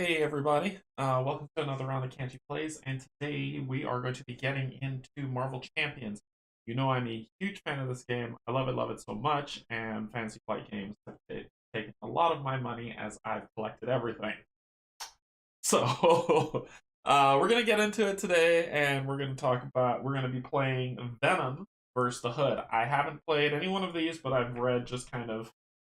Hey everybody, welcome to another round of Canje Plays, and today we are going to be getting into Marvel Champions. You know I'm a huge fan of this game. I love it so much, and Fantasy Flight Games have taken a lot of my money as I've collected everything. So, we're going to get into it today, and we're going to be playing Venom versus the Hood. I haven't played any one of these, but I've read just kind of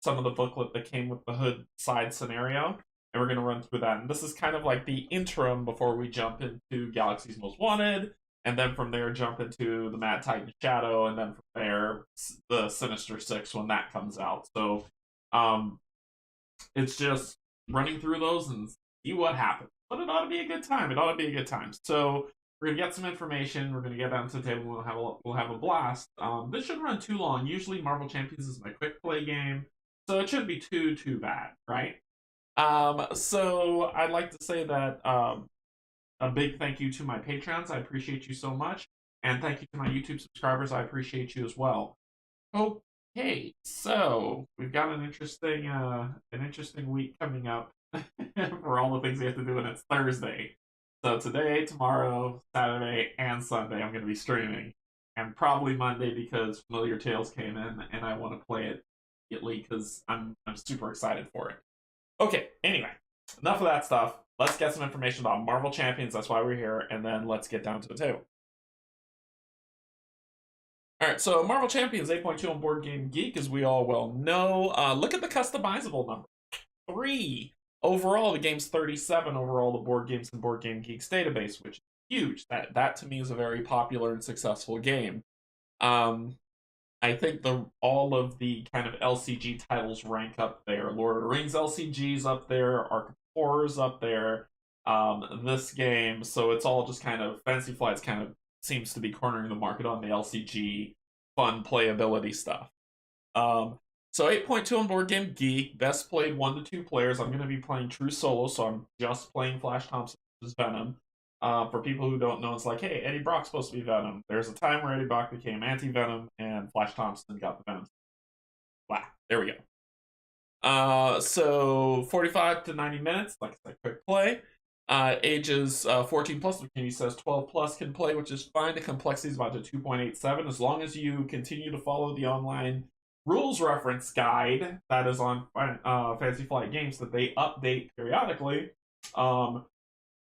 some of the booklet that came with the Hood side scenario, and we're going to run through that. And this is kind of like the interim before we jump into Galaxy's Most Wanted, and then from there jump into the Mad Titan Shadow, and then from there the Sinister Six when that comes out. So, um, it's just running through those and see what happens. But it ought to be a good time. It ought to be a good time. So we're gonna get some information. We're gonna get down to the table. We'll have a blast. This shouldn't run too long. Usually, Marvel Champions is my quick play game, so it shouldn't be too bad, right? So I'd like to say that a big thank you to my patrons. I appreciate you so much, and thank you to my YouTube subscribers. I appreciate you as well. Okay, so we've got an interesting week coming up for all the things we have to do, and it's Thursday. So today, tomorrow, Saturday, and Sunday, I'm going to be streaming, and probably Monday because Familiar Tales came in, and I want to play it immediately because I'm super excited for it. Okay, anyway, enough of that stuff. Let's get some information about Marvel Champions. That's why we're here, and then let's get down to the table. All right, so Marvel Champions 8.2 on Board Game Geek, as we all well know. Look at the customizable number. 3. Overall, the game's 37 overall, the Board Games and Board Game Geek's database, which is huge. That to me is a very popular and successful game. I think all of the kind of LCG titles rank up there. Lord of the Rings LCG's up there, Ark of Horror's up there. This game, so it's all just kind of Fantasy Flight's kind of seems to be cornering the market on the LCG fun playability stuff. So 8.2 on Board Game Geek, best played 1 to 2 players. I'm going to be playing true solo, so I'm just playing Flash Thompson versus Venom. For people who don't know, it's like, hey, Eddie Brock's supposed to be Venom. There's a time where Eddie Brock became anti-Venom, and Flash Thompson got the Venom. Wow, there we go. So 45 to 90 minutes, like I said, quick play. Ages 14 plus, the community says 12 plus can play, which is fine. The complexity is about to 2.87. As long as you continue to follow the online rules reference guide that is on Fantasy Flight Games that they update periodically,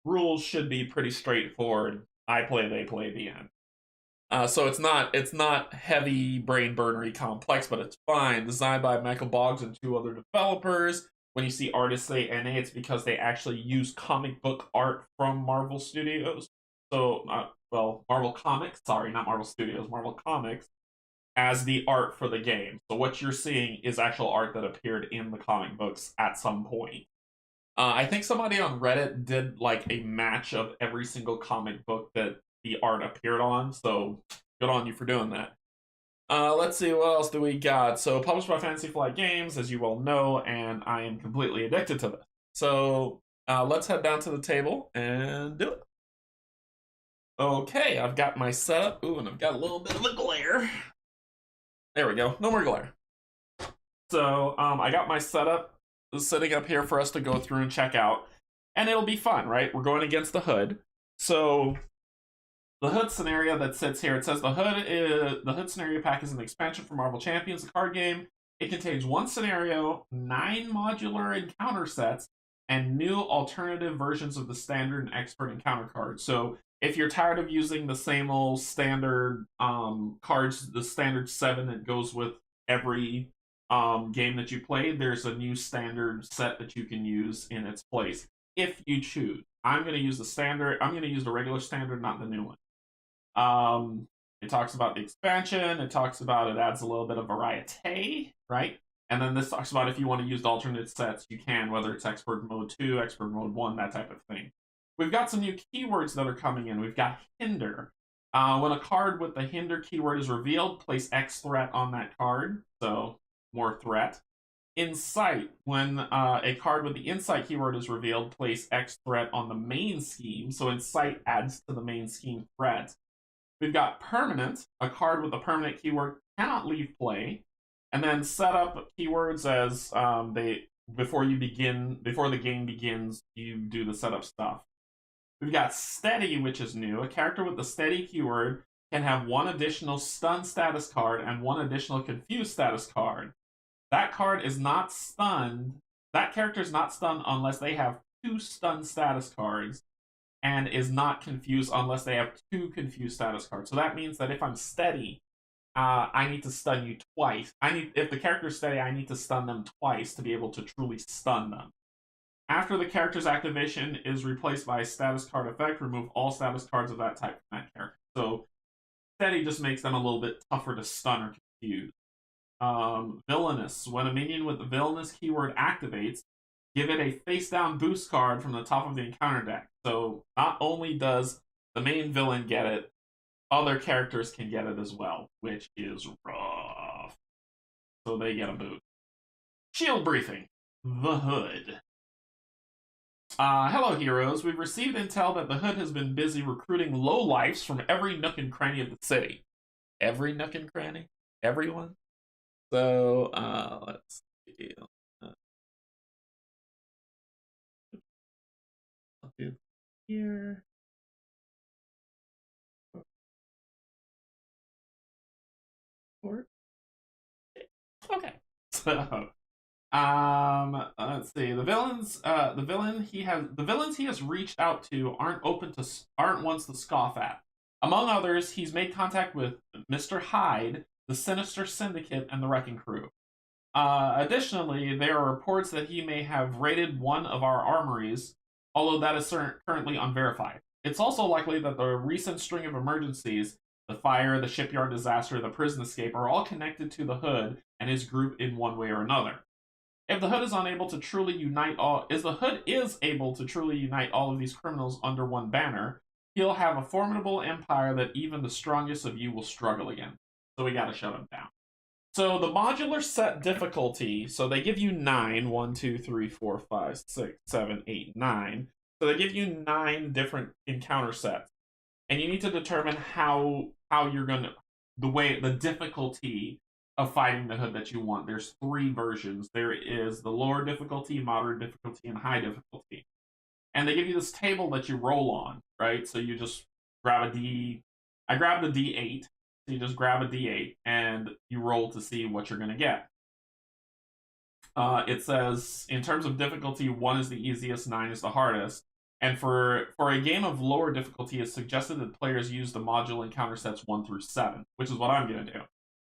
rules should be pretty straightforward. I play, they play, the end. So it's not heavy brain burnery complex, but it's fine. Designed by Michael Boggs and 2 other developers. When you see artists say NA, it's because they actually use comic book art from Marvel Studios. So, Marvel Comics, sorry, not Marvel Studios, Marvel Comics, as the art for the game. So what you're seeing is actual art that appeared in the comic books at some point. I think somebody on Reddit did like a match of every single comic book that the art appeared on, so good on you for doing that. Let's see, what else do we got? So, published by Fantasy Flight Games, as you well know, and I am completely addicted to this. So, let's head down to the table and do it. Okay, I've got my setup. Ooh, and I've got a little bit of a glare. There we go, no more glare. So, I got my setup sitting up here for us to go through and check out, and it'll be fun, right? We're going against the Hood. So, the Hood scenario that sits here, it says the Hood scenario pack is an expansion for Marvel Champions, the card game. It contains 1 scenario, 9 modular encounter sets, and new alternative versions of the standard and expert encounter cards. So if you're tired of using the same old standard cards, the standard 7 that goes with every game that you play, there's a new standard set that you can use in its place if you choose. I'm going to use the standard. I'm going to use the regular standard, not the new one. It talks about the expansion. It talks about it adds a little bit of variety, right? And then this talks about if you want to use the alternate sets, you can, whether it's expert mode 2, expert mode 1, that type of thing. We've got some new keywords that are coming in. We've got hinder. When a card with the hinder keyword is revealed, place X threat on that card. So more threat. Insight. When a card with the insight keyword is revealed, place X threat on the main scheme. So insight adds to the main scheme threat. We've got permanent. A card with a permanent keyword cannot leave play. And then set up keywords as before the game begins, you do the setup stuff. We've got Steady, which is new. A character with the Steady keyword can have one additional stun status card and one additional confused status card. That card is not stunned. That character is not stunned unless they have 2 stun status cards, and is not confused unless they have 2 confused status cards. So that means that if I'm Steady, I need to stun you twice. If the character's Steady, I need to stun them twice to be able to truly stun them. After the character's activation is replaced by a status card effect, remove all status cards of that type from that character. So Steady just makes them a little bit tougher to stun or confuse. Villainous. When a minion with the Villainous keyword activates, give it a face-down boost card from the top of the encounter deck. So not only does the main villain get it, other characters can get it as well, which is rough. So they get a boost. Shield briefing. The Hood. Hello, heroes. We've received intel that the Hood has been busy recruiting lowlifes from every nook and cranny of the city. Every nook and cranny? Everyone? So, let's see. I'll do here. Okay. So, let's see. The villains he has reached out to aren't ones to scoff at. Among others, he's made contact with Mr. Hyde, the Sinister Syndicate, and the Wrecking Crew. Additionally, there are reports that he may have raided one of our armories, although that is currently unverified. It's also likely that the recent string of emergencies, the fire, the shipyard disaster, the prison escape, are all connected to the Hood and his group in one way or another. If the Hood is able to truly unite all of these criminals under one banner, he'll have a formidable empire that even the strongest of you will struggle against. So we gotta shut him down. So the modular set difficulty, so they give you 9, 1, 2, 3, 4, 5, 6, 7, 8, 9. So they give you 9 different encounter sets. And you need to determine how you're gonna, the difficulty of fighting the Hood that you want. There's 3 versions. There is the lower difficulty, moderate difficulty, and high difficulty. And they give you this table that you roll on, right? So you just grab a D. I grabbed a D8. So you just grab a D8 and you roll to see what you're going to get. It says, in terms of difficulty, 1 is the easiest, 9 is the hardest. And for a game of lower difficulty, it's suggested that players use the module encounter sets 1 through 7, which is what I'm going to do.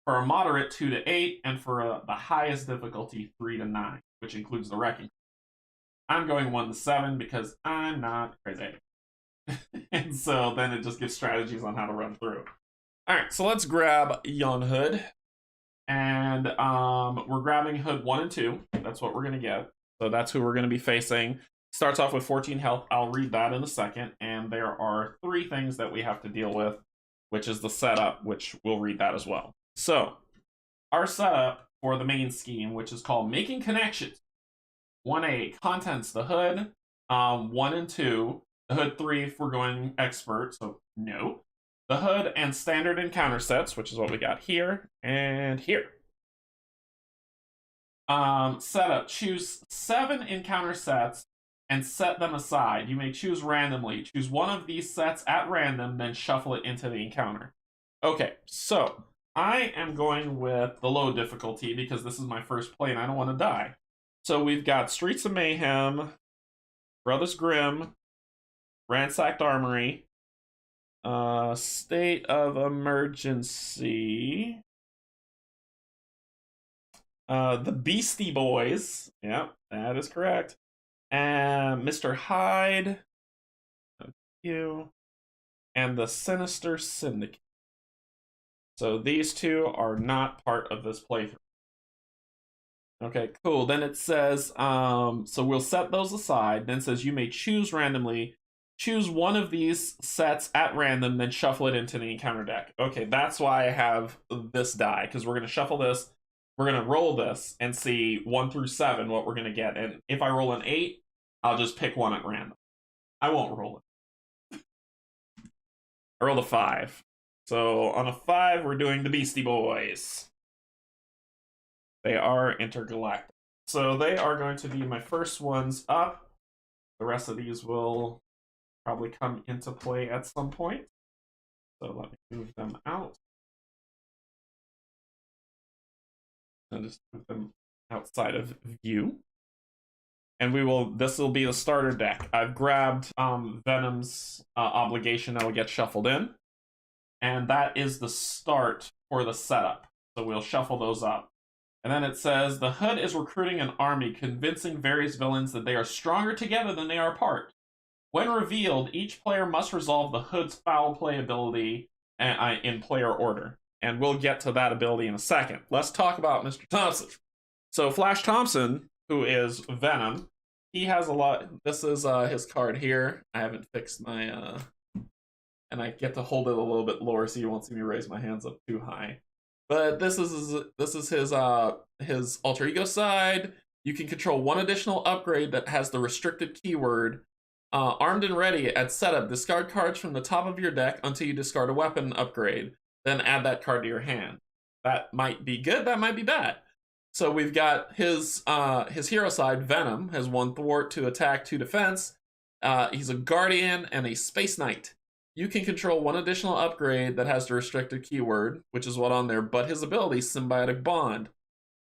For a moderate, 2 to 8, and for the highest difficulty, 3 to 9, which includes the Wrecking. I'm going 1 to 7 because I'm not crazy. And so then it just gives strategies on how to run through. Alright, so let's grab Young Hood. And we're grabbing Hood 1 and 2. That's what we're going to get. So that's who we're going to be facing. Starts off with 14 health. I'll read that in a second. And there are 3 things that we have to deal with, which is the setup, which we'll read that as well. So, our setup for the main scheme, which is called Making Connections. 1A, contents, the Hood, 1 and 2. The Hood 3 if we're going expert, so no. The Hood and standard encounter sets, which is what we got here and here. Setup, choose 7 encounter sets and set them aside. You may choose randomly. Choose one of these sets at random, then shuffle it into the encounter. Okay, so I am going with the low difficulty because this is my first play and I don't want to die. So we've got Streets of Mayhem, Brothers Grimm, Ransacked Armory, State of Emergency, the Beastie Boys, yep, that is correct, and Mr. Hyde, you, and the Sinister Syndicate. So these 2 are not part of this playthrough. Okay, cool. Then it says, so we'll set those aside. Then it says you may choose randomly. Choose one of these sets at random, then shuffle it into the encounter deck. Okay, that's why I have this die, because we're going to shuffle this. We're going to roll this and see 1 through 7 what we're going to get. And if I roll an 8, I'll just pick one at random. I won't roll it. I rolled a 5. So on a 5, we're doing the Beastie Boys. They are intergalactic. So they are going to be my first ones up. The rest of these will probably come into play at some point. So let me move them out. And just move them outside of view. And this will be the starter deck. I've grabbed Venom's obligation that will get shuffled in. And that is the start for the setup. So we'll shuffle those up. And then it says, the Hood is recruiting an army, convincing various villains that they are stronger together than they are apart. When revealed, each player must resolve the Hood's foul play ability in player order. And we'll get to that ability in a second. Let's talk about Mr. Thompson. So Flash Thompson, who is Venom, he has a lot. This is his card here. I haven't fixed my... and I get to hold it a little bit lower so you won't see me raise my hands up too high. But this is his alter ego side. You can control one additional upgrade that has the restricted keyword. Armed and ready at setup, discard cards from the top of your deck until you discard a weapon upgrade. Then add that card to your hand. That might be good, that might be bad. So we've got his hero side, Venom, has 1 thwart, 2 attack, 2 defense. He's a guardian and a space knight. You can control one additional upgrade that has the restricted keyword, which is what on there, but his ability, Symbiotic Bond.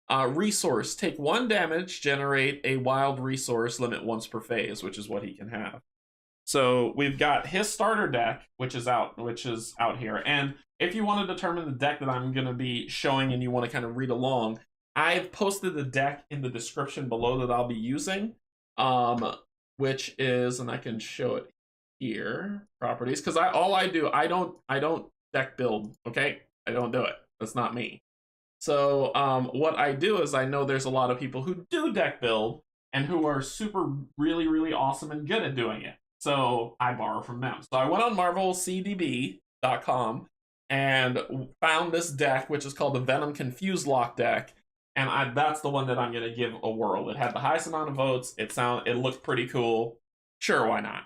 Resource, take 1 damage, generate a wild resource, limit once per phase, which is what he can have. So we've got his starter deck, which is out here. And if you want to determine the deck that I'm going to be showing and you want to kind of read along, I've posted the deck in the description below that I'll be using, which is, and I can show it here, properties, because I don't deck build, okay? I don't do it. That's not me. So what I do is I know there's a lot of people who do deck build and who are super really, really awesome and good at doing it. So I borrow from them. So I went on marvelcdb.com and found this deck, which is called the Venom Confused Lock deck. And that's the one that I'm going to give a whirl. It had the highest amount of votes. It looked pretty cool. Sure, why not?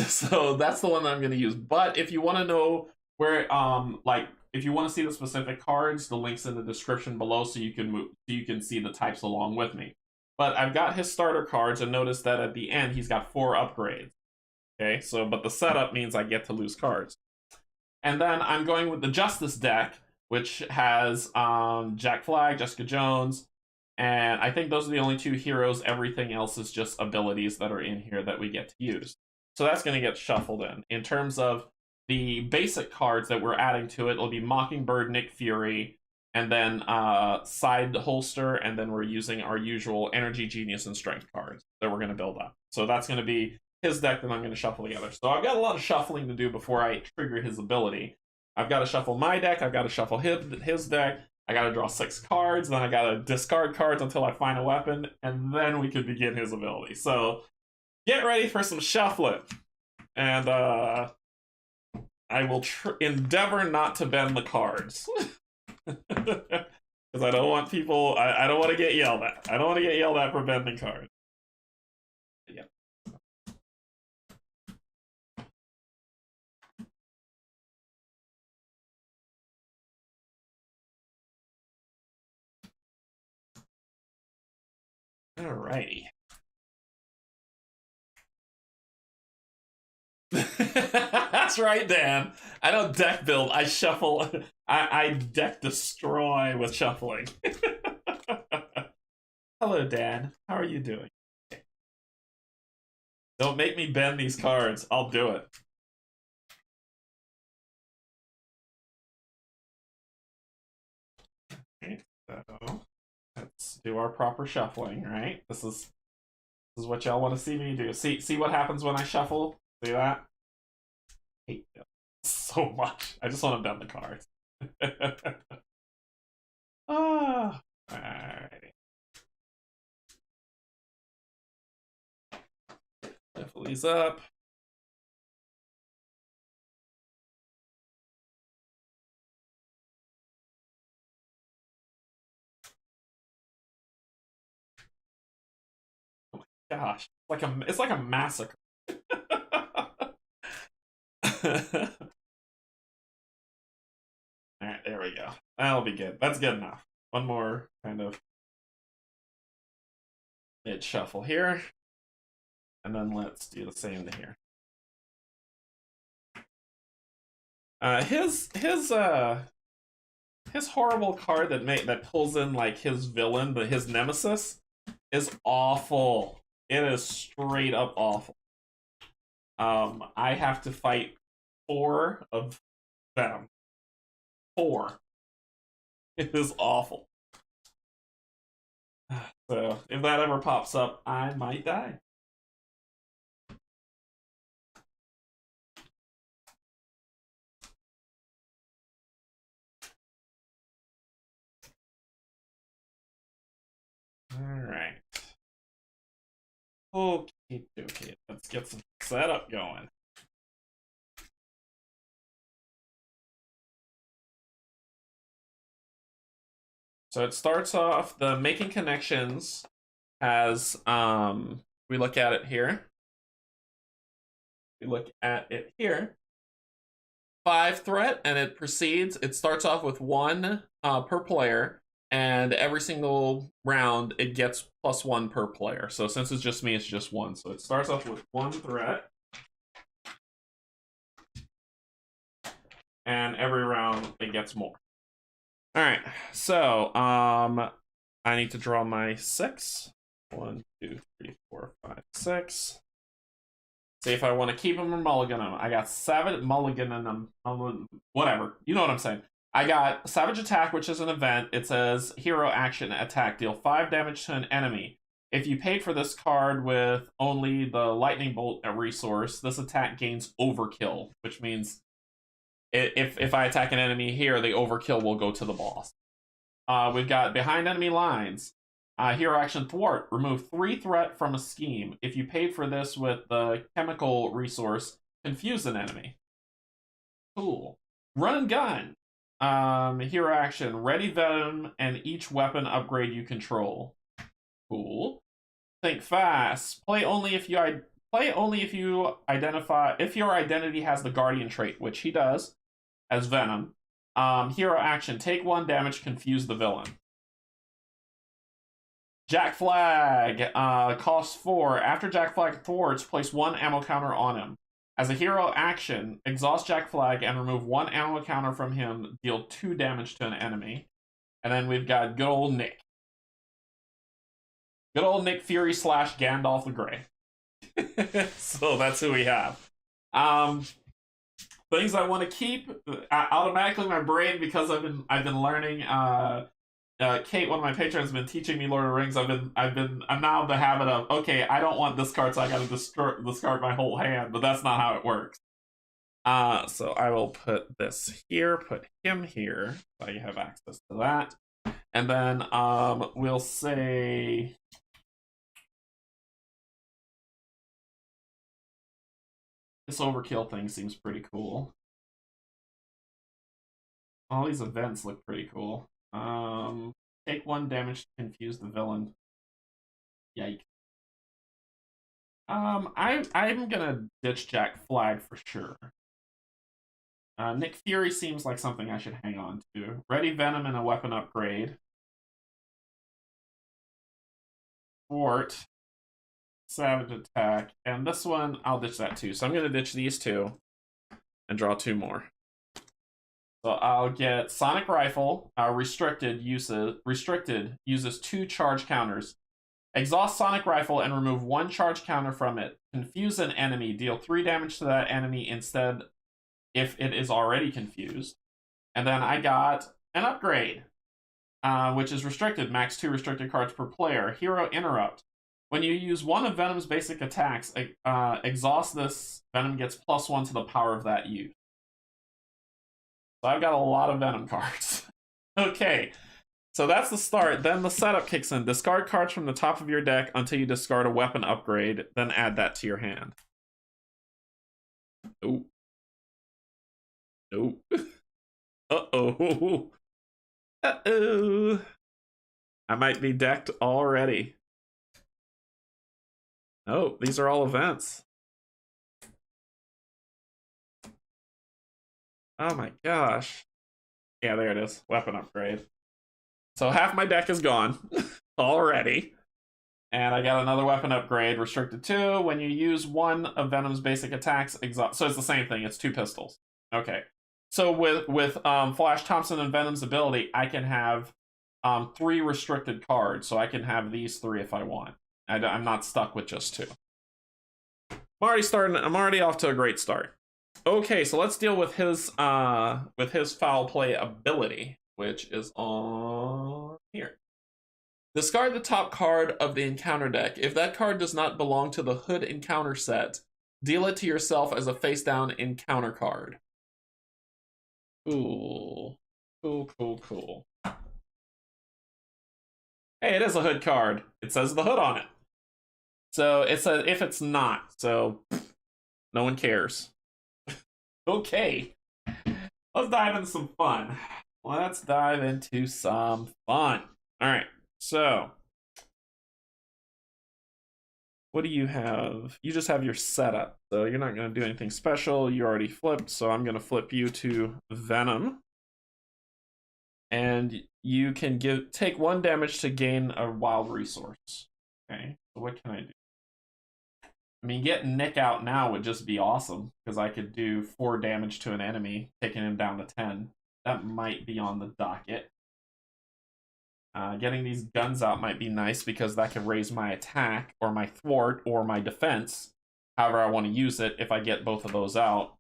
So that's the one that I'm going to use. But if you want to know where, if you want to see the specific cards, the link's in the description below, so you can see the types along with me. But I've got his starter cards, and notice that at the end he's got 4 upgrades. Okay, so but the setup means I get to lose cards. And then I'm going with the Justice deck, which has Jack Flag, Jessica Jones, and I think those are the only 2 heroes. Everything else is just abilities that are in here that we get to use. So that's going to get shuffled in. In terms of the basic cards that we're adding to it, it'll be Mockingbird, Nick Fury, and then Side Holster, and then we're using our usual Energy, Genius, and Strength cards that we're going to build up. So that's going to be his deck that I'm going to shuffle together. So I've got a lot of shuffling to do before I trigger his ability. I've got to shuffle my deck, I've got to shuffle his deck, I got to draw 6 cards, then I got to discard cards until I find a weapon, and then we can begin his ability. So get ready for some shuffling. And I will endeavor not to bend the cards. Because I don't want people, I don't want to get yelled at. I don't want to get yelled at for bending cards. Yep. Alrighty. That's right, Dan. I don't deck build. I shuffle. I deck destroy with shuffling. Hello, Dan. How are you doing? Don't make me bend these cards. I'll do it. Okay, so let's do our proper shuffling, right? This is what y'all want to see me do. See what happens when I shuffle? See that? I hate it so much. I just want to bend the cards. Alrighty. Shuffle these up. Oh my gosh, it's like a massacre. Alright, there we go. That'll be good. That's good enough. One more kind of Mid shuffle here. And then let's do the same to here. His horrible card that pulls in like his villain, but his nemesis, is awful. It is straight up awful. I have to fight 4 of Venom. 4. It is awful. So if that ever pops up, I might die. Alright. Okay, let's get some setup going. So it starts off, the making connections has, we look at it here. We look at it here. 5 threat, and it proceeds. It starts off with 1 per player, and every single round it gets +1 per player. So since it's just me, it's just 1. So it starts off with 1 threat, and every round it gets more. All right, so I need to draw my 6. 1, 2, 3, 4, 5, 6. See if I want to keep them or mulligan them. I got 7 mulligan in them. Whatever. You know what I'm saying. I got Savage Attack, which is an event. It says hero action attack. Deal 5 damage to an enemy. If you paid for this card with only the lightning bolt resource, this attack gains overkill, which means if I attack an enemy here, the overkill will go to the boss. We've got behind enemy lines. Hero action thwart. Remove 3 threat from a scheme. If you paid for this with the chemical resource, confuse an enemy. Cool. Run and gun. Hero action. Ready Venom and each weapon upgrade you control. Cool. Think fast. Play only if you identify if your identity has the Guardian trait, which he does, as Venom. Hero action. Take 1 damage, confuse the villain. Jack Flag, costs 4. After Jack Flag thwarts, place 1 ammo counter on him. As a hero action, exhaust Jack Flag and remove 1 ammo counter from him. Deal 2 damage to an enemy. And then we've got good old Nick. Good old Nick Fury / Gandalf the Grey. So that's who we have. Things I want to keep automatically my brain, because I've been learning. Kate, one of my patrons, has been teaching me Lord of the Rings. I'm now in the habit of, okay, I don't want this card, so I gotta discard my whole hand, but that's not how it works. So I will put this here, put him here, so you have access to that. And then we'll say this overkill thing seems pretty cool. All these events look pretty cool. Take 1 damage to confuse the villain. Yikes. I'm gonna ditch Jack Flag for sure. Nick Fury seems like something I should hang on to. Ready Venom and a weapon upgrade. Fort. Savage Attack. And this one, I'll ditch that too. So I'm gonna ditch these 2 and draw 2 more. So I'll get Sonic Rifle, restricted uses 2 charge counters. Exhaust Sonic Rifle and remove 1 charge counter from it. Confuse an enemy. Deal 3 damage to that enemy instead if it is already confused. And then I got an upgrade, which is restricted. Max 2 restricted cards per player. Hero Interrupt. When you use one of Venom's basic attacks, exhaust this, Venom gets +1 to the power of that use. So I've got a lot of Venom cards. Okay, so that's the start. Then the setup kicks in. Discard cards from the top of your deck until you discard a weapon upgrade, then add that to your hand. Nope. Nope. Uh-oh. Uh-oh. I might be decked already. Oh, these are all events. Oh my gosh. Yeah, there it is. Weapon upgrade. So half my deck is gone already. And I got another weapon upgrade, restricted 2. When you use one of Venom's basic attacks, exhaust. So it's the same thing. It's 2 pistols. Okay. So with Flash Thompson and Venom's ability, I can have 3 restricted cards. So I can have these 3 if I want. I'm not stuck with just 2. I'm already off to a great start. Okay, so let's deal with his foul play ability, which is on here. Discard the top card of the encounter deck. If that card does not belong to the Hood encounter set, deal it to yourself as a face-down encounter card. Cool. Cool. Hey, it is a Hood card. It says the Hood on it. So it's if it's not, so no one cares. Okay. Let's dive into some fun. All right. So, what do you have? You just have your setup, so you're not going to do anything special. You already flipped, so I'm going to flip you to Venom. And you can take 1 damage to gain a wild resource. Okay, so what can I do? I mean, getting Nick out now would just be awesome, because I could do 4 damage to an enemy, taking him down to 10. That might be on the docket. Getting these guns out might be nice because that can raise my attack or my thwart or my defense, however I want to use it if I get both of those out.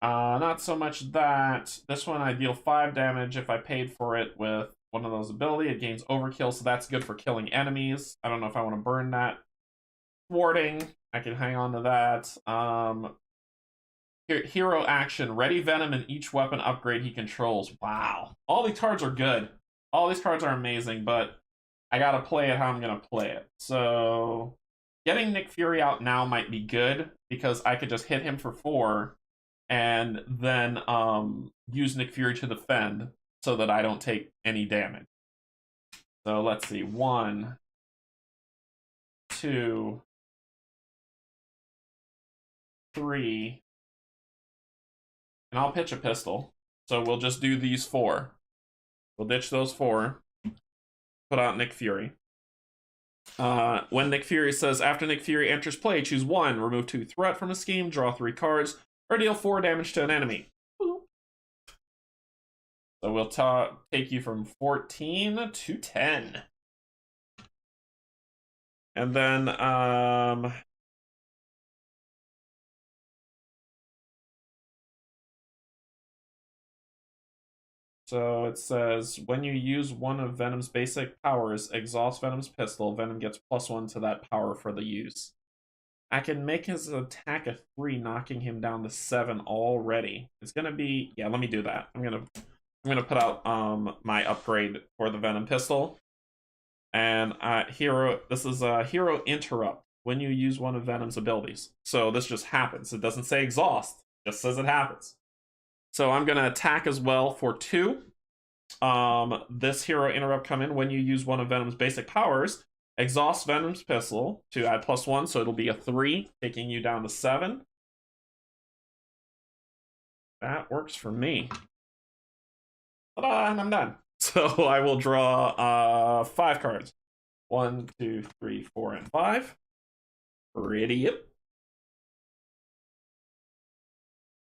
Not so much that. This one I deal 5 damage if I paid for it with one of those ability. It gains overkill, so that's good for killing enemies. I don't know if I want to burn that. Thwarting, I can hang on to that. Hero action, ready Venom in each weapon upgrade he controls. Wow. All these cards are good. All these cards are amazing, but I gotta play it how I'm gonna play it. So getting Nick Fury out now might be good because I could just hit him for 4 and then use Nick Fury to defend so that I don't take any damage. So let's see. 1, 2, 3. And I'll pitch a pistol. So we'll just do these 4. We'll ditch those 4. Put out Nick Fury. When Nick Fury says, after Nick Fury enters play, choose 1, remove 2 threat from a scheme, draw 3 cards, or deal 4 damage to an enemy. So we'll take you from 14 to 10. And then, so it says, when you use one of Venom's basic powers, exhaust Venom's pistol, Venom gets +1 to that power for the use. I can make his attack a 3, knocking him down to 7 already. It's gonna be, yeah, let me do that. I'm gonna put out my upgrade for the Venom pistol. And this is a hero interrupt when you use one of Venom's abilities. So this just happens. It doesn't say exhaust, it just says it happens. So I'm going to attack as well for 2. This hero interrupt come in when you use one of Venom's basic powers. Exhaust Venom's pistol to add +1, so it'll be a 3, taking you down to 7. That works for me. Ta-da, and I'm done. So I will draw 5 cards. 1, 2, 3, 4, and 5. Pretty up.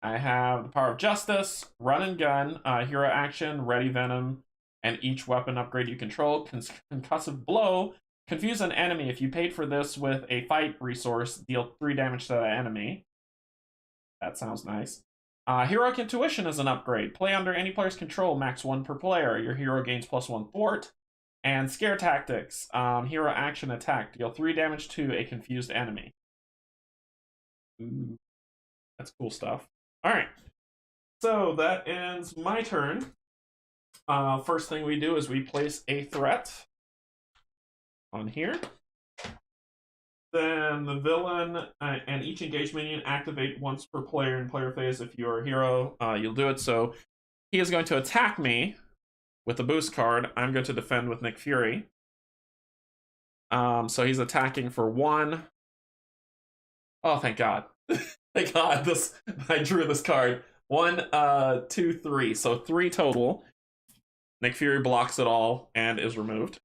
I have the power of justice, run and gun, hero action, ready Venom, and each weapon upgrade you control. Concussive blow. Confuse an enemy. If you paid for this with a fight resource, deal 3 damage to that enemy. That sounds nice. Heroic intuition is an upgrade. Play under any player's control, max 1 per player. Your hero gains +1 thwart. And scare tactics. Hero action attack. Deal 3 damage to a confused enemy. Ooh, that's cool stuff. Alright, so that ends my turn. First thing we do is we place a threat on here. Then the villain and each engaged minion activate once per player in player phase. If you're a hero, you'll do it. So he is going to attack me with a boost card. I'm going to defend with Nick Fury. So he's attacking for 1. Oh, thank God. Thank God, I drew this card. 1, 2, 3. So 3 total. Nick Fury blocks it all and is removed.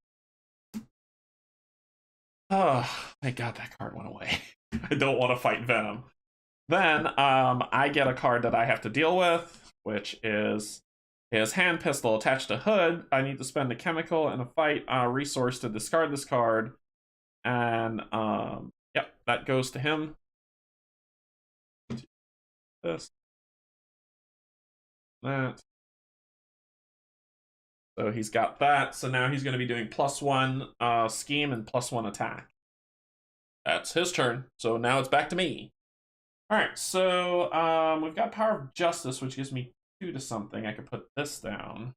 Oh, thank God that card went away. I don't want to fight Venom. Then I get a card that I have to deal with, which is his hand pistol attached to hood. I need to spend a chemical and a fight resource to discard this card. And yep, that goes to him. This. That. So he's got that. So now he's going to be doing +1 scheme and +1 attack. That's his turn. So now it's back to me. All right, so we've got Power of Justice, which gives me 2 to something. I could put this down.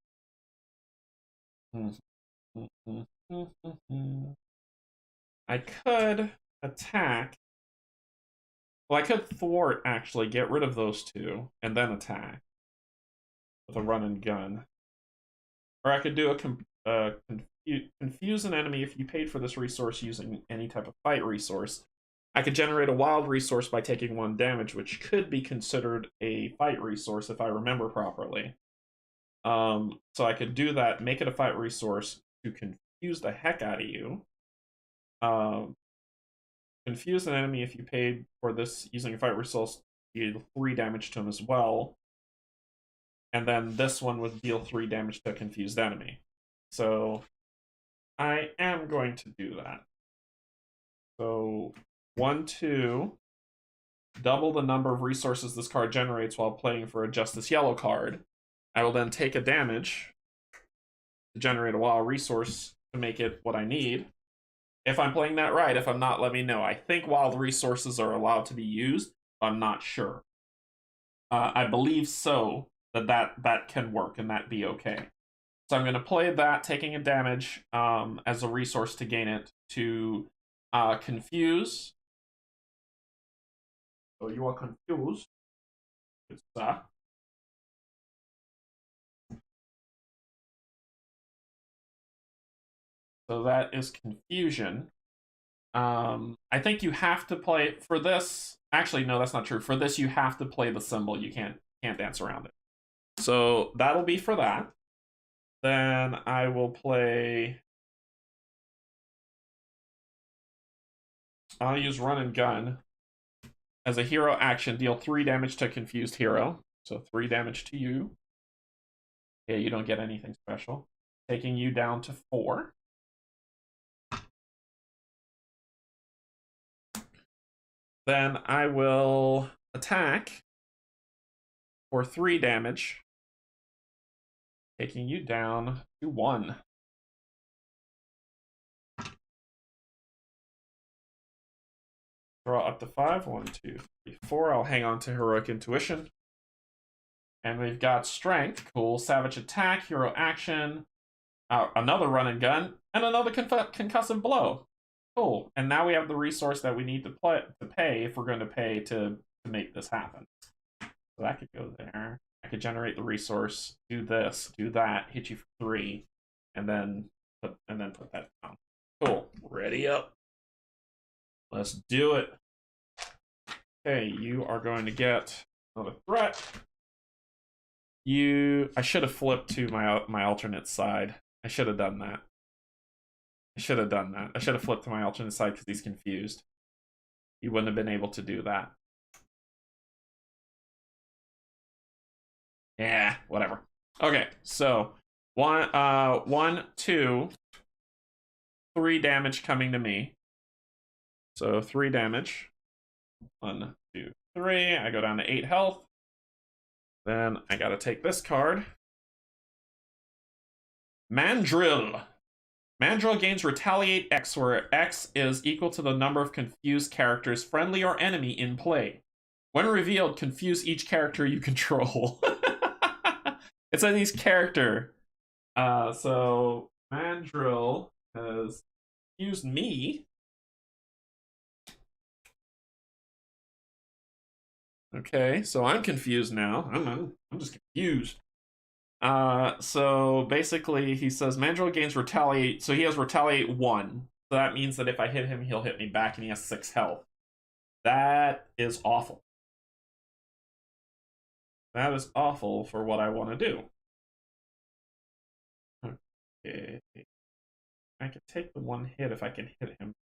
I could attack. Well, I could thwart, actually, get rid of those 2, and then attack with a run and gun. Or I could do a confuse an enemy if you paid for this resource using any type of fight resource. I could generate a wild resource by taking 1 damage, which could be considered a fight resource if I remember properly. So I could do that, make it a fight resource to confuse the heck out of you. Confuse an enemy if you paid for this using a fight resource, deal 3 damage to him as well. And then this one would deal 3 damage to a confused enemy. So I am going to do that. So 1, 2, double the number of resources this card generates while playing for a Justice Yellow card. I will then take a damage to generate a wild resource to make it what I need. If I'm playing that right, if I'm not, let me know. I think wild resources are allowed to be used. I'm not sure. I believe so, that can work and that be okay. So I'm going to play that, taking a damage as a resource to gain it to confuse. So you are confused. Good stuff. So that is confusion. I think you have to play for this. Actually, no, that's not true. For this, you have to play the symbol. You can't dance around it. So that'll be for that. Then I will play. I'll use run and gun as a hero action. Deal 3 damage to confused hero. So 3 damage to you. Yeah, you don't get anything special. Taking you down to 4. Then I will attack for 3 damage, taking you down to 1. Draw up to 5. 1, 2, 3, 4. I'll hang on to Heroic Intuition. And we've got Strength. Cool. Savage Attack, Hero Action, another Run and Gun, and another Concussive Blow. Cool. And now we have the resource that we need to pay if we're going to pay to make this happen. So that could go there. I could generate the resource, do this, do that, hit you for 3, and then put that down. Cool. Ready up. Let's do it. Okay, you are going to get another threat. I should have flipped to my alternate side. I should have done that. I should have flipped to my alternate side because he's confused. He wouldn't have been able to do that. Yeah, whatever. Okay, so 1, 2, 3 damage coming to me. So 3 damage. 1, 2, 3. I go down to 8 health. Then I gotta take this card. Mandrill. Mandrill gains Retaliate X, where X is equal to the number of confused characters, friendly or enemy, in play. When revealed, confuse each character you control. It's a nice character. So Mandrill has confused me. Okay, so I'm confused now. I'm just confused. So basically he says Mandrill gains Retaliate, so he has Retaliate 1. So that means that if I hit him, he'll hit me back and he has 6 health. That is awful. That is awful for what I want to do. Okay. I can take the 1 hit if I can hit him.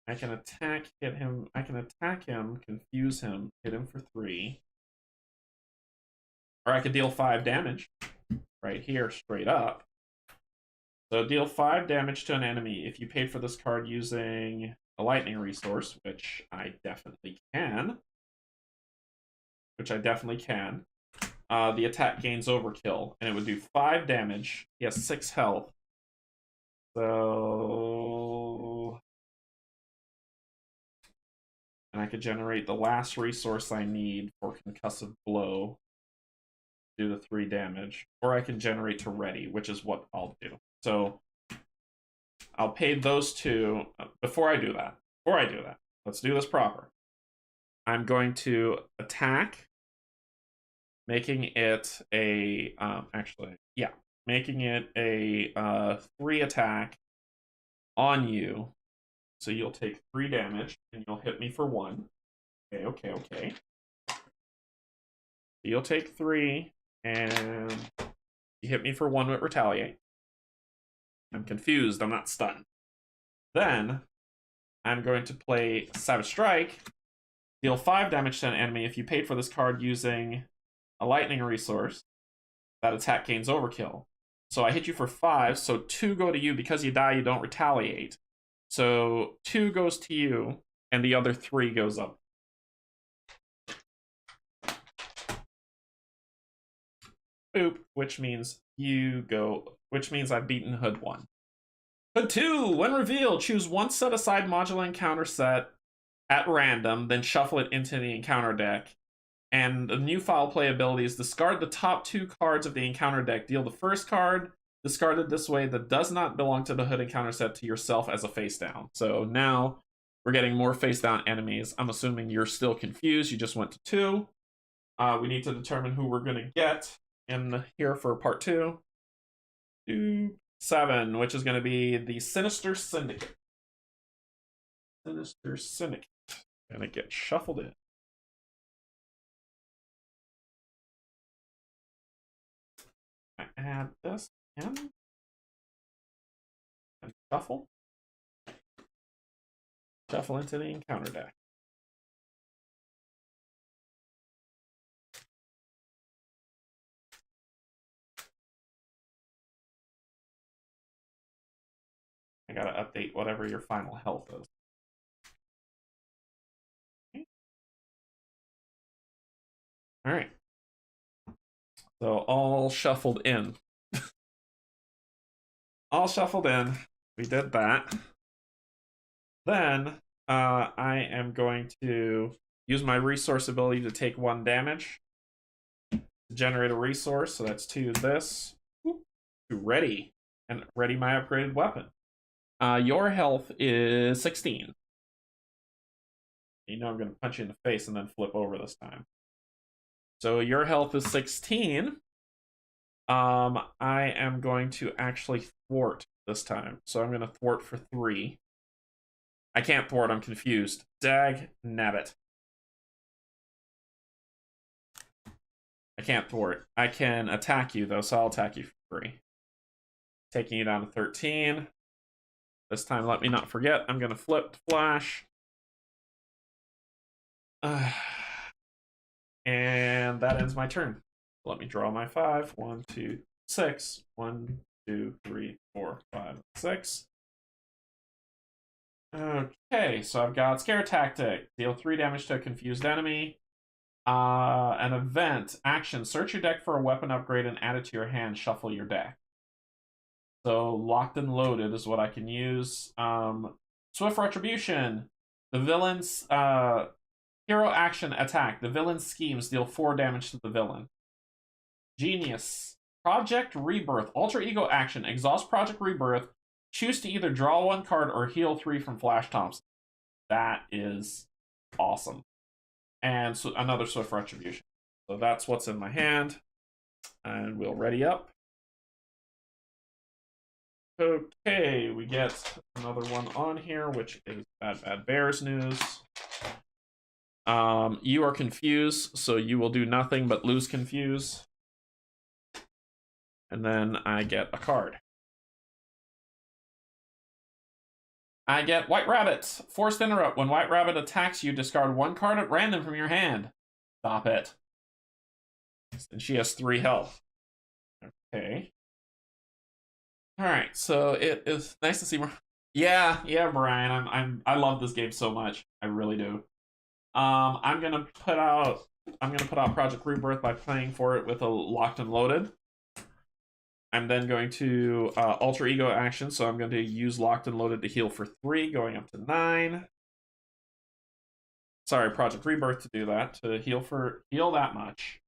I can attack, hit him. I can attack him, confuse him, hit him for 3. Or I could deal 5 damage right here, straight up. So deal 5 damage to an enemy if you paid for this card using a lightning resource, which I definitely can. The attack gains overkill, and it would do 5 damage. He has 6 health. So... And I could generate the last resource I need for concussive blow. Do the 3 damage. Or I can generate to ready, which is what I'll do. So I'll pay those 2. Before I do that, let's do this proper. I'm going to attack, making it a making it a 3 attack on you. So you'll take 3 damage and you'll hit me for 1. Okay. You'll take 3 and you hit me for 1 with retaliate. I'm confused, I'm not stunned. Then I'm going to play Savage Strike. Deal 5 damage to an enemy if you paid for this card using a lightning resource. That attack gains overkill. So I hit you for 5, so 2 go to you. Because you die, you don't retaliate. So 2 goes to you, and the other 3 goes up. Boop, which means I've beaten Hood 1. Hood 2, when revealed, choose one set-aside modular encounter set at random, then shuffle it into the encounter deck. And the new file play ability is discard the top 2 cards of the encounter deck. Deal the first card discarded this way that does not belong to the Hood encounter set to yourself as a face down. So now we're getting more face down enemies. I'm assuming you're still confused. You just went to 2. We need to determine who we're going to get in here for part 2. 7, which is going to be the Sinister Syndicate. Sinister Syndicate. And it gets shuffled in. I add this in. And shuffle. Shuffle into the encounter deck. I gotta update whatever your final health is. Okay. All right. So all shuffled in. All shuffled in. We did that. Then I am going to use my resource ability to take 1 damage. Generate a resource, so that's 2 this. To ready. And ready my upgraded weapon. Your health is 16. You know I'm going to punch you in the face and then flip over this time. So your health is 16. I am going to actually thwart this time. So I'm going to thwart for 3. I can't thwart, I'm confused. Dag nabbit. I can't thwart. I can attack you, though, so I'll attack you for 3. Taking you down to 13. This time, let me not forget, I'm going to flip flash. And that ends my turn. Let me draw my 5. 1, 2, 6. 1, 2, 3, 4, 5, 6. Okay, so I've got Scare Tactic. Deal 3 damage to a confused enemy. An event. Action. Search your deck for a weapon upgrade and add it to your hand. Shuffle your deck. So Locked and Loaded is what I can use. Swift Retribution. The villain's hero action attack. The villain's schemes deal 4 damage to the villain. Genius. Project Rebirth. Alter Ego action. Exhaust Project Rebirth. Choose to either draw 1 card or heal 3 from Flash Thompson. That is awesome. And so another Swift Retribution. So that's what's in my hand. And we'll ready up. Okay, we get another one on here, which is Bad Bears news. You are confused, so you will do nothing but lose confuse. And then I get a card. I get White Rabbit. Forced Interrupt. When White Rabbit attacks you, discard 1 card at random from your hand. Stop it. And she has 3 health. Okay. Alright, so it is nice to see more. Yeah, Brian. I love this game so much. I really do. I'm gonna put out Project Rebirth by playing for it with a locked and loaded. I'm then going to alter ego action, so I'm going to use locked and loaded to heal for 3, going up to 9. Sorry, Project Rebirth to do that, to heal that much.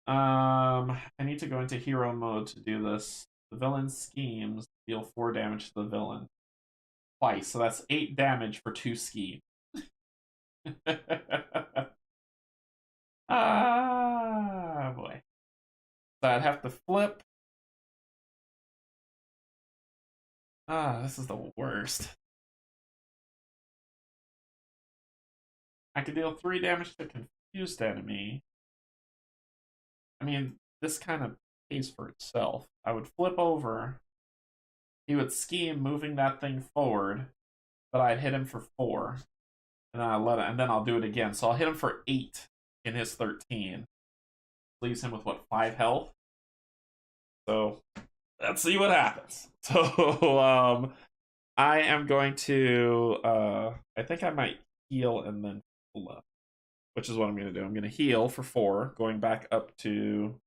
I need to go into hero mode to do this. The villain schemes deal 4 damage to the villain twice, so that's 8 damage for 2 schemes. Ah, boy. So I'd have to flip. This is the worst. I could deal 3 damage to confused enemy. I mean, this kind of pays for itself. I would flip over. He would scheme moving that thing forward, but I'd hit him for 4. And then I'll do it again. So I'll hit him for 8 in his 13. Leaves him with what, 5 health? So let's see what happens. So I am going to I think I might heal and then flip, which is what I'm going to do. I'm going to heal for 4, going back up to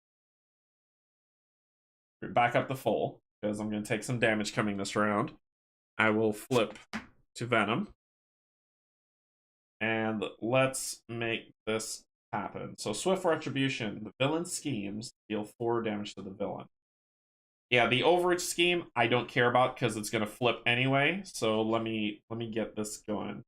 full, because I'm going to take some damage coming this round. I will flip to Venom. And let's make this happen. So Swift Retribution, the villain schemes deal 4 damage to the villain. Yeah, the overage scheme I don't care about because it's gonna flip anyway. So let me get this going.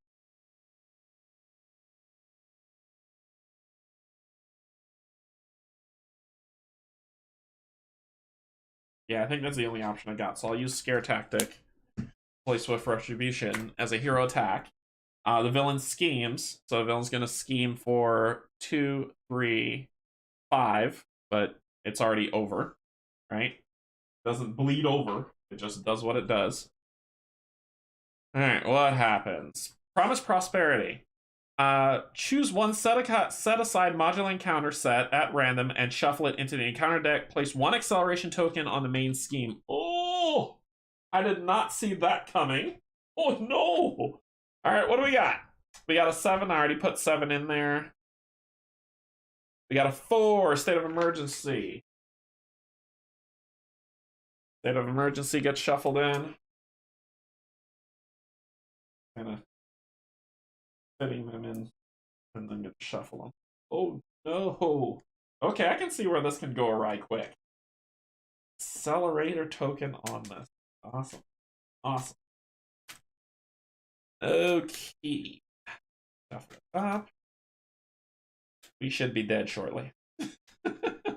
Yeah, I think that's the only option I got. So I'll use Scare Tactic, play Swift Retribution as a hero attack. The villain schemes, so the villain's gonna scheme for 2, 3, 5, but it's already over, right? Doesn't bleed over. It just does what it does. Alright, what happens? Promise Prosperity. Choose one set aside modular encounter set at random and shuffle it into the encounter deck. Place 1 acceleration token on the main scheme. Oh! I did not see that coming. Oh no! Alright, what do we got? We got a 7. I already put 7 in there. We got a 4, State of Emergency. State of Emergency gets shuffled in. Kind of fitting them in and then get to shuffle them. Oh no! Okay, I can see where this can go awry quick. Accelerator token on this. Awesome. Awesome. Okay. Shuffle it up. We should be dead shortly.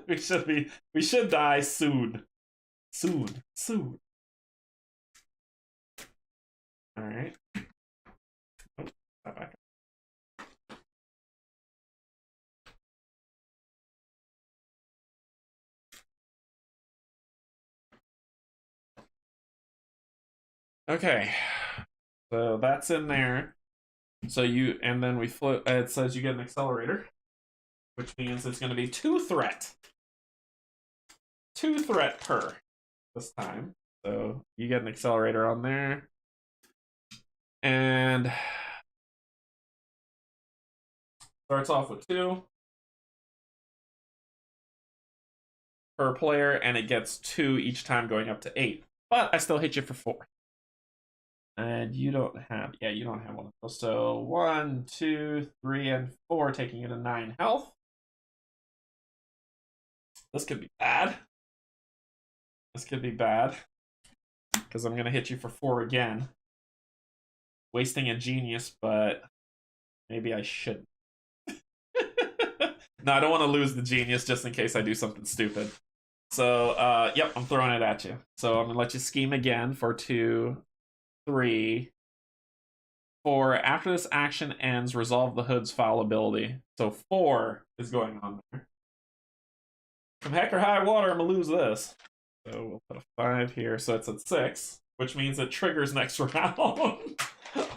we should die soon. Soon. Alright. Oh, back. Okay. So that's in there. So and then we flip, it says you get an accelerator, which means it's going to be 2 threat. 2 threat per this time. So you get an accelerator on there. And starts off with 2 per player, and it gets 2 each time going up to 8. But I still hit you for 4. And you don't have one of those. So 1, 2, 3, and 4, taking you to 9 health. This could be bad. Because I'm going to hit you for 4 again. Wasting a genius, but maybe I shouldn't. No, I don't want to lose the genius just in case I do something stupid. So, yep, I'm throwing it at you. So I'm going to let you scheme again for 2, 3, 4. After this action ends, resolve the hood's foul ability. So 4 is going on there. From heck or high water, I'm going to lose this. So we'll put a 5 here. So it's at 6. which means it triggers next round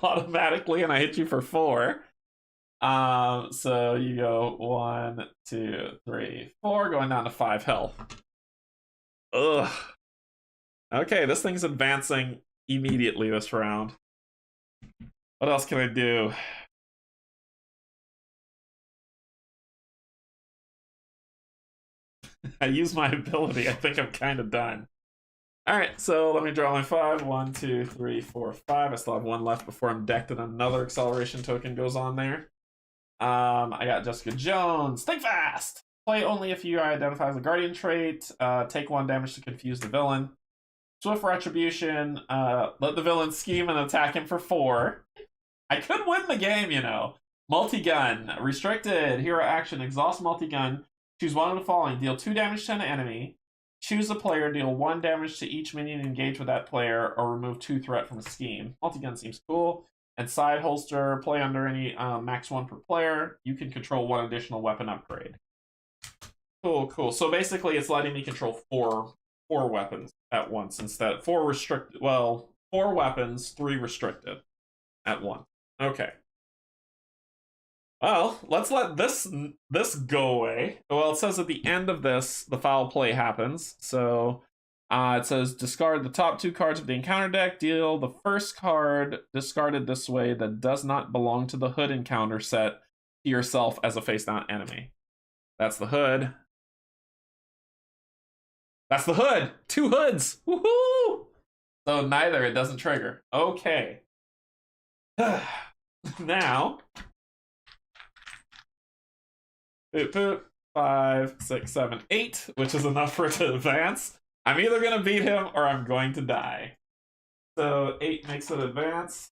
automatically, and I hit you for 4. So you go 1, 2, 3, 4, going down to 5 health. Ugh. Okay, this thing's advancing immediately this round. What else can I do? I use my ability. I think I'm kind of done. All right, so let me draw my 5. 1, 2, 3, 4, 5. I still have 1 left before I'm decked, and another acceleration token goes on there. I got Jessica Jones. Think fast. Play only if you identify as a guardian trait. Take 1 damage to confuse the villain. Swift retribution. Let the villain scheme and attack him for 4. I could win the game, you know. Multi-gun. Restricted. Hero action. Exhaust multi-gun. Choose one of the following. Deal 2 damage to an enemy. Choose a player. Deal 1 damage to each minion engaged with that player, or remove 2 threat from a scheme. Multi-gun seems cool. And side holster. Play under any max 1 per player. You can control 1 additional weapon upgrade. Cool, cool. So basically, it's letting me control 4 weapons at once instead. 4 restricted. Well, 4 weapons, 3 restricted at once. Okay. Well, let's let this go away. Well, it says at the end of this, the foul play happens. So it says discard the top 2 cards of the encounter deck. Deal the first card discarded this way that does not belong to the hood encounter set to yourself as a face-down enemy. That's the hood. That's the hood! 2 hoods! Woohoo! So neither, it doesn't trigger. Okay. Now... Boop, boop. 5, 6, 7, 8, which is enough for it to advance. I'm either going to beat him or I'm going to die. So 8 makes it advance.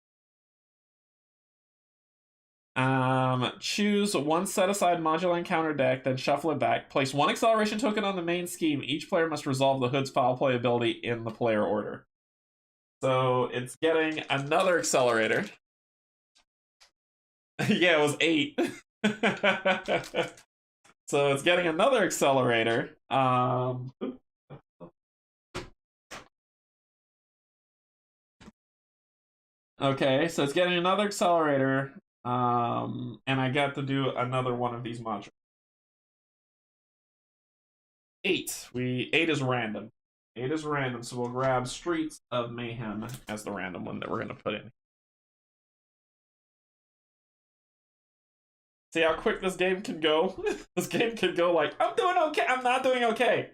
Choose 1 set-aside modular encounter deck, then shuffle it back. Place 1 acceleration token on the main scheme. Each player must resolve the hood's foul play ability in the player order. So it's getting another accelerator. Yeah, it was 8. So it's getting another accelerator. Okay, so it's getting another accelerator. And I got to do another one of these modules. 8. 8 is random. 8 is random, so we'll grab Streets of Mayhem as the random one that we're gonna put in. See how quick this game can go? This game can go like, I'm doing okay, I'm not doing okay.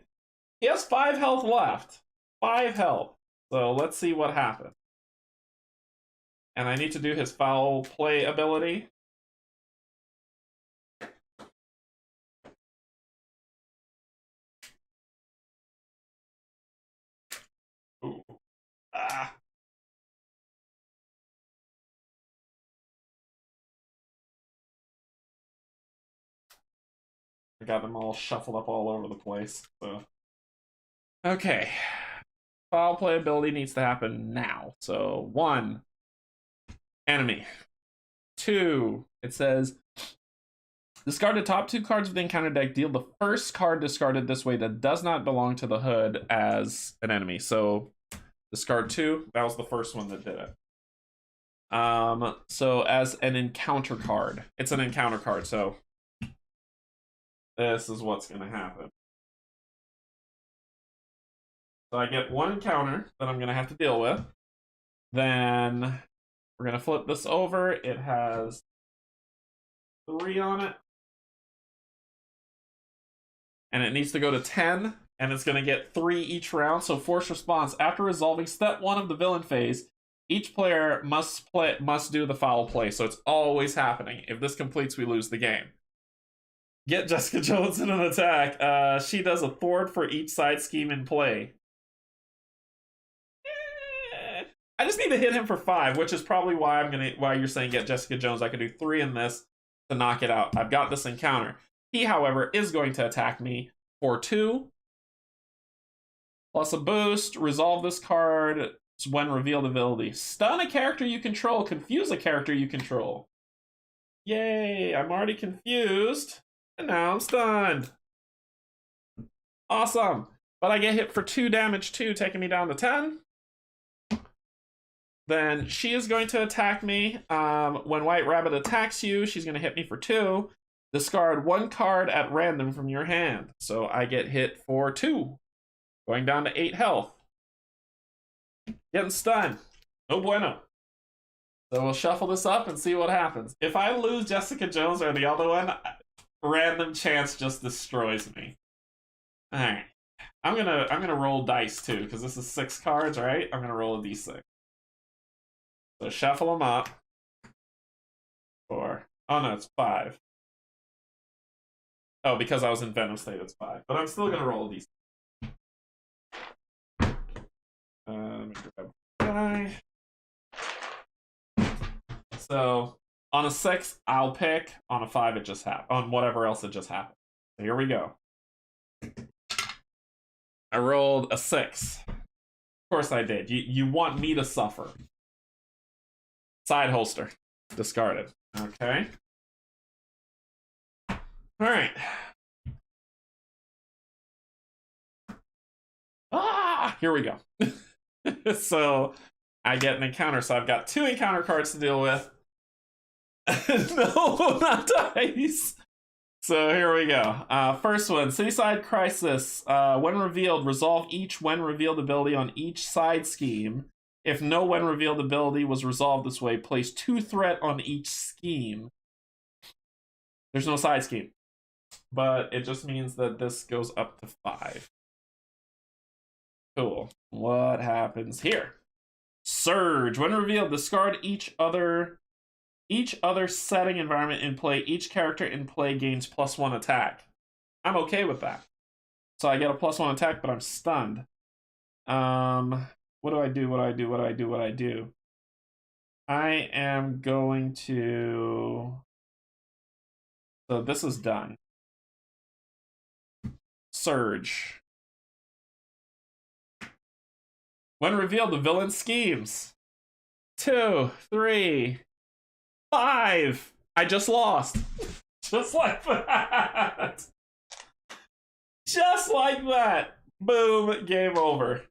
He has 5 health left. 5 health. So let's see what happens. And I need to do his foul play ability. Ooh. Ah. I got them all shuffled up all over the place. So. Okay. Foul play ability needs to happen now. So 1, enemy. 2, it says discard the top 2 cards of the encounter deck. Deal the first card discarded this way that does not belong to the hood as an enemy. So discard 2. That was the first one that did it. So as an encounter card. It's an encounter card, so this is what's going to happen. So I get 1 encounter that I'm going to have to deal with. Then we're going to flip this over. It has 3 on it. And it needs to go to 10. And it's going to get 3 each round. So force response. After resolving step 1 of the villain phase, each player must do the foul play. So it's always happening. If this completes, we lose the game. Get Jessica Jones in an attack. She does a thwart for each side scheme in play. I just need to hit him for 5, which is probably why you're saying get Jessica Jones. I could do 3 in this to knock it out. I've got this encounter. He, however, is going to attack me for 2. Plus a boost. Resolve this card when revealed ability. Stun a character you control. Confuse a character you control. Yay, I'm already confused. And now I'm stunned. Awesome. But I get hit for 2 damage too, taking me down to 10. then she is going to attack me. When White Rabbit attacks you, she's going to hit me for 2. Discard 1 card at random from your hand. So I get hit for 2. Going down to 8 health. Getting stunned. No bueno. So we'll shuffle this up and see what happens. If I lose Jessica Jones or the other one, random chance just destroys me. Alright. I'm gonna roll dice too, because this is 6 cards, right? I'm gonna roll a d6. So shuffle them up. 4. Oh no, it's 5. Oh, because I was in Venom state, it's 5. But I'm still gonna roll a d6. So on a 6, I'll pick. On a 5, it just happened. On whatever else it just happened. So here we go. I rolled a 6. Of course I did. You want me to suffer. Side holster. Discarded. Okay. Alright. Here we go. So I get an encounter. So I've got 2 encounter cards to deal with. No, not dice. So here we go. First one, Cityside Crisis. When revealed, resolve each when revealed ability on each side scheme. If no when revealed ability was resolved this way, place 2 threat on each scheme. There's no side scheme. But it just means that this goes up to 5. Cool. What happens here? Surge. When revealed, discard each other setting environment in play. Each character in play gains +1 attack. I'm okay with that. So I get a +1 attack, but I'm stunned. What do I do? I am going to... So this is done. Surge. When revealed, the villain schemes. 2, 3, 5. I just lost. Just like that. Just like that. Boom. Game over.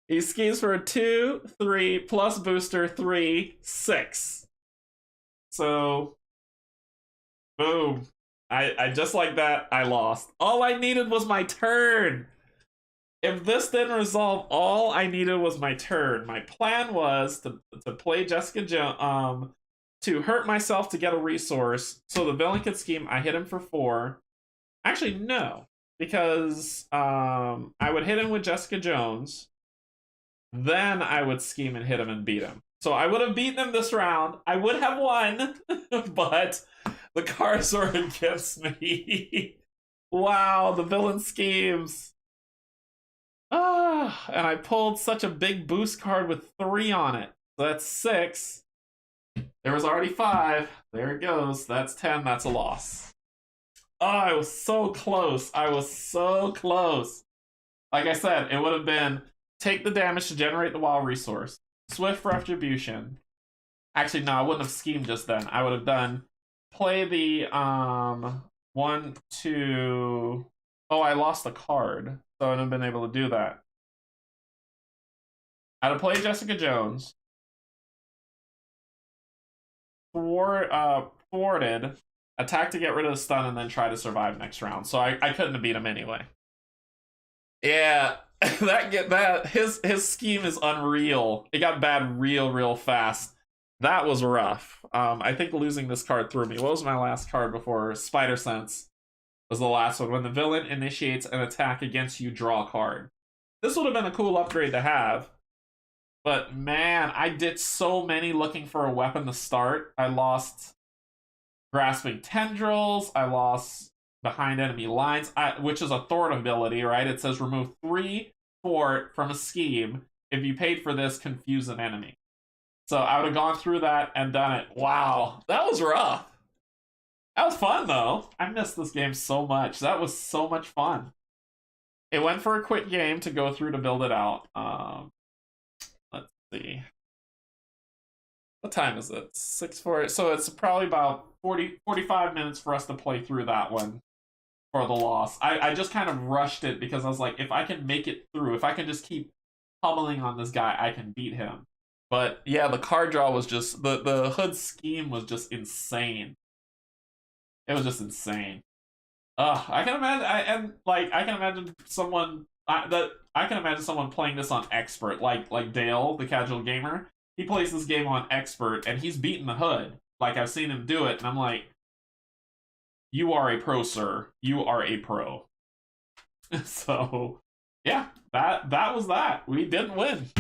He schemes for a 2, 3, plus booster, 3, 6. So, boom. I just like that, I lost. All I needed was my turn. If this didn't resolve, all I needed was my turn. My plan was to play Jessica Jones, to hurt myself to get a resource, so the villain could scheme. I hit him for 4. Actually, no, because I would hit him with Jessica Jones, then I would scheme and hit him and beat him. So I would have beaten him this round. I would have won, but the cards were against me. Wow, the villain schemes. And I pulled such a big boost card with 3 on it. So that's 6. There was already 5. There it goes. That's 10. That's a loss. Oh, I was so close. I was so close. Like I said, it would have been take the damage to generate the wild resource. Swift Retribution. Actually, no, I wouldn't have schemed just then. I would have done play the 1, 2. Oh, I lost the card. So I wouldn't have been able to do that. I'd have played Jessica Jones. Thwarted. Attack to get rid of the stun and then try to survive next round. So I couldn't have beat him anyway. Yeah, his scheme is unreal. It got bad real fast. That was rough. I think losing this card threw me. What was my last card before? Spider Sense was the last one. When the villain initiates an attack against you, draw a card. This would have been a cool upgrade to have. But man, I did so many looking for a weapon to start. I lost Grasping Tendrils. I lost Behind Enemy Lines, which is a thwart ability, right? It says remove 3 thwart from a scheme. If you paid for this, confuse an enemy. So I would have gone through that and done it. Wow, that was rough. That was fun, though. I missed this game so much. That was so much fun. It went for a quick game to go through to build it out. Let's see. What time is it? 6:40. So it's probably about 45 minutes for us to play through that one for the loss. I just kind of rushed it because I was like, if I can make it through, if I can just keep pummeling on this guy, I can beat him. But yeah, the card draw was just the hood scheme was just insane. It was just insane. I can imagine, I can imagine someone that I can imagine someone playing this on expert, like Dale, the casual gamer. He plays this game on expert, and he's beating the hood. Like I've seen him do it, and I'm like, you are a pro, sir. You are a pro. So, yeah, that was that. We didn't win.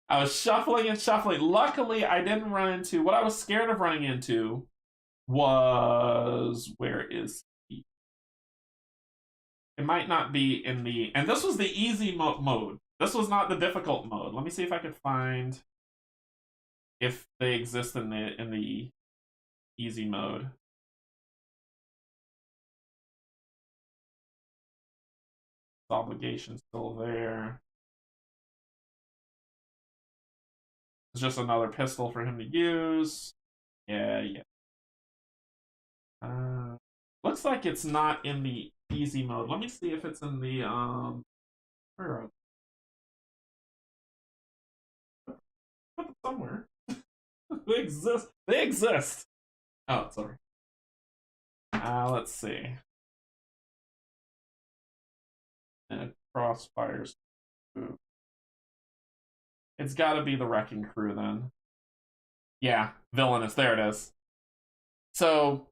I was shuffling and shuffling. Luckily, I didn't run into what I was scared of running into was where is he? It might not be in the and this was the easy mode. This was not the difficult mode. Let me see if I can find if they exist in the easy mode. Obligation still there. It's just another pistol for him to use. Yeah. Looks like it's not in the easy mode. Let me see if it's in the where are they? Put them somewhere. They exist. They exist. Oh, sorry. Let's see. And it crossfires. Ooh. It's got to be the Wrecking Crew then. Yeah, villainous. There it is. So,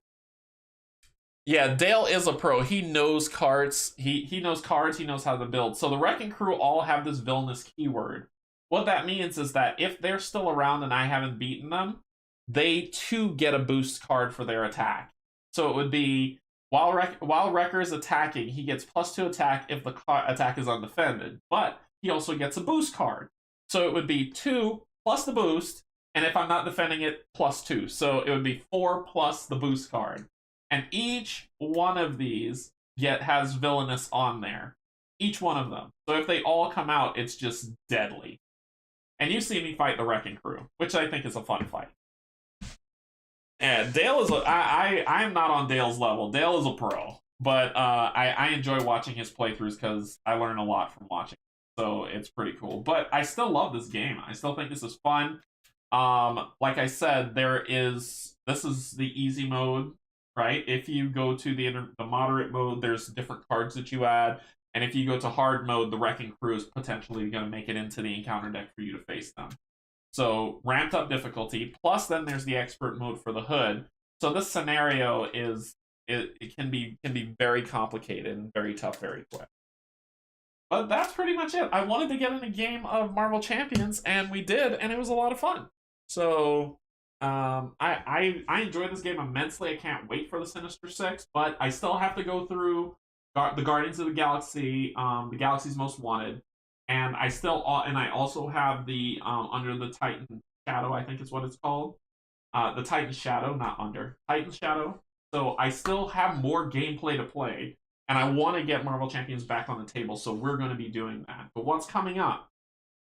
yeah, Dale is a pro. He knows cards. He knows cards. He knows how to build. So the Wrecking Crew all have this villainous keyword. What that means is that if they're still around and I haven't beaten them, they too get a boost card for their attack. So it would be while Wrecker is attacking, he gets +2 attack if the attack is undefended, but he also gets a boost card. So it would be 2 plus the boost, and if I'm not defending it, +2. So it would be 4 plus the boost card. And each one of these has villainous on there. Each one of them. So if they all come out, it's just deadly. And you see me fight the Wrecking Crew, which I think is a fun fight. And Dale is I am not on Dale's level. Dale is a pro. But I enjoy watching his playthroughs because I learn a lot from watching. So it's pretty cool. But I still love this game. I still think this is fun. Like I said, this is the easy mode, right? If you go to the moderate mode, there's different cards that you add. And if you go to hard mode, the Wrecking Crew is potentially going to make it into the encounter deck for you to face them. So ramped up difficulty. Plus, then there's the expert mode for the hood. So this scenario it can be very complicated and very tough very quick. But that's pretty much it. I wanted to get in a game of Marvel Champions, and we did, and it was a lot of fun. So I enjoy this game immensely. I can't wait for the Sinister Six, but I still have to go through the Guardians of the Galaxy, the Galaxy's Most Wanted, and I also have the Under the Titan Shadow, I think is what it's called. The Titan Shadow, not Under. Titan Shadow. So I still have more gameplay to play, and I want to get Marvel Champions back on the table, so we're going to be doing that. But what's coming up?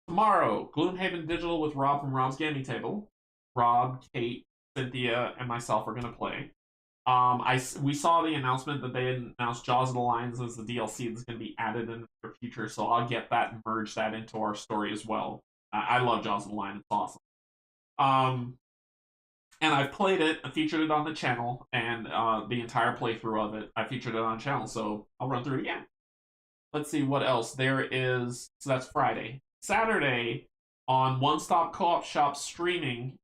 Tomorrow, Gloomhaven Digital with Rob from Rob's Gaming Table. Rob, Kate, Cynthia, and myself are going to play. We saw the announcement that they had announced Jaws of the Lions as the DLC that's going to be added in the future, so I'll get that and merge that into our story as well. I love Jaws of the Lion. It's awesome. And I've played it, I featured it on the channel, and the entire playthrough of it, I featured it on the channel, so I'll run through it again. Let's see what else. So that's Friday. Saturday, on One Stop Co-op Shop streaming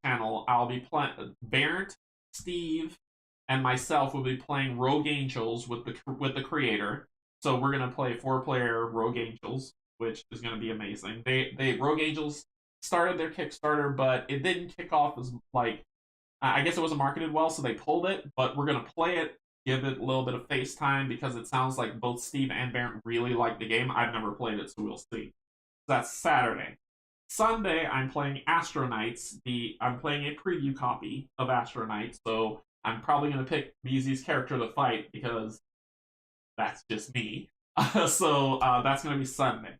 channel, I'll be playing. Barrett, Steve, and myself will be playing Rogue Angels with the creator. So we're gonna play 4-player Rogue Angels, which is gonna be amazing. Rogue Angels started their Kickstarter, but it didn't kick off as I guess it wasn't marketed well, so they pulled it. But we're gonna play it, give it a little bit of face time because it sounds like both Steve and Barrett really like the game. I've never played it, so we'll see. That's Saturday. Sunday, I'm playing Astronauts. I'm playing a preview copy of Astronauts, so I'm probably going to pick BZ's character to fight because that's just me. So that's going to be Sunday.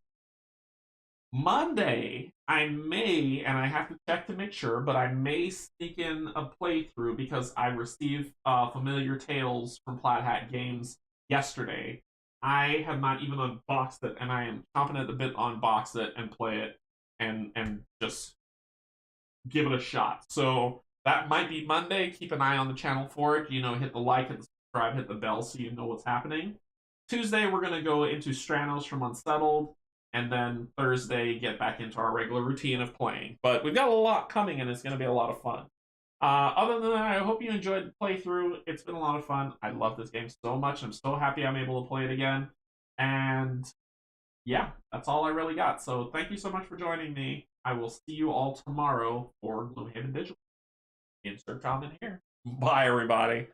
Monday, I may, and I have to check to make sure, but I may sneak in a playthrough because I received Familiar Tales from Plaid Hat Games yesterday. I have not even unboxed it, and I am chomping at the bit to unbox it and play it, and just give it a shot. So that might be Monday. Keep an eye on the channel for it. Hit the like, hit the subscribe, hit the bell so you know what's happening. Tuesday, we're going to go into Stranos from Unsettled, and then Thursday, get back into our regular routine of playing. But we've got a lot coming, and it's going to be a lot of fun. Other than that, I hope you enjoyed the playthrough. It's been a lot of fun. I love this game so much. I'm so happy I'm able to play it again. And yeah, that's all I really got. So thank you so much for joining me. I will see you all tomorrow for Gloomhaven Digital. Insert comment here. Bye, everybody.